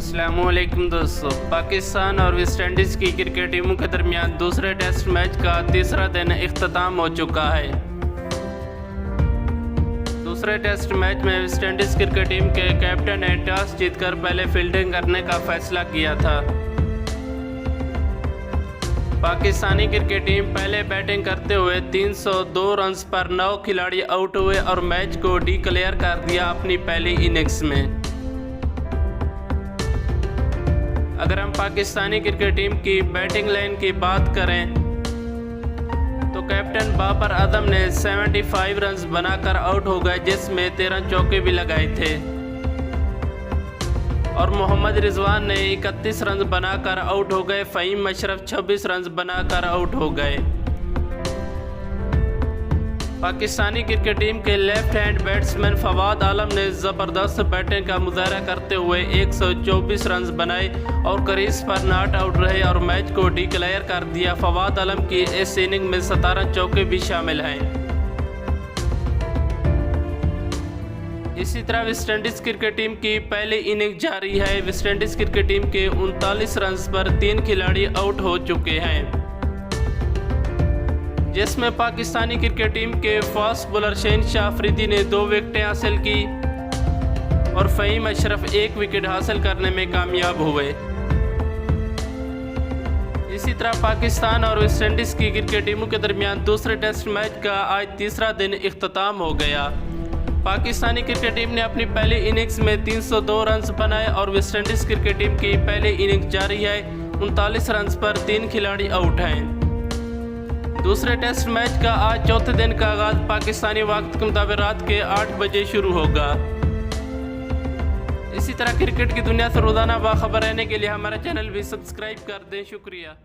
अस्सलामुअलैकुम दोस्तों, पाकिस्तान और वेस्ट इंडीज़ की क्रिकेट टीमों के दरमियान दूसरे टेस्ट मैच का तीसरा दिन इख्तिताम हो चुका है। दूसरे टेस्ट मैच में वेस्ट इंडीज़ क्रिकेट टीम के कैप्टन ने टॉस जीतकर पहले फील्डिंग करने का फैसला किया था। पाकिस्तानी क्रिकेट टीम पहले बैटिंग करते हुए 302 रन्स पर 9 खिलाड़ी आउट हुए और मैच को डिक्लेयर कर दिया अपनी पहली इनिंग्स में। अगर हम पाकिस्तानी क्रिकेट टीम की बैटिंग लाइन की बात करें तो कैप्टन बाबर आजम ने 75 रन्स बनाकर आउट हो गए, जिसमें 13 चौके भी लगाए थे और मोहम्मद रिजवान ने 31 रन्स बनाकर आउट हो गए। फ़हीम अशरफ 26 रन्स बनाकर आउट हो गए। पाकिस्तानी क्रिकेट टीम के लेफ्ट हैंड बैट्समैन फवाद आलम ने ज़बरदस्त बैटिंग का मुजाहरा करते हुए 124 रन्स बनाए और क्रीज पर नॉट आउट रहे और मैच को डिक्लेयर कर दिया। फवाद आलम की इस इनिंग में 17 चौके भी शामिल हैं। इसी तरह वेस्ट इंडीज़ क्रिकेट टीम की पहली इनिंग जारी है। वेस्ट इंडीज़ क्रिकेट टीम के 39 रन्स पर 3 खिलाड़ी आउट हो चुके हैं, जिसमें पाकिस्तानी क्रिकेट टीम के फास्ट बॉलर शहनशाह अफरीदी ने 2 विकेटें हासिल की और फ़हीम अशरफ 1 विकेट हासिल करने में कामयाब हुए। इसी तरह पाकिस्तान और वेस्ट इंडीज़ की क्रिकेट टीमों के दरमियान दूसरे टेस्ट मैच का आज तीसरा दिन इख्तिताम हो गया। पाकिस्तानी क्रिकेट टीम ने अपनी पहली इनिंग्स में 302 रन्स बनाए और वेस्ट इंडीज़ क्रिकेट टीम की पहली इनिंग्स जारी है। 39 रन्स पर 3 खिलाड़ी आउट हैं। दूसरे टेस्ट मैच का आज चौथे दिन का आगाज पाकिस्तानी वक्त के मुताबिक रात के 8 बजे शुरू होगा। इसी तरह क्रिकेट की दुनिया से रोजाना बाखबर रहने के लिए हमारा चैनल भी सब्सक्राइब कर दें। शुक्रिया।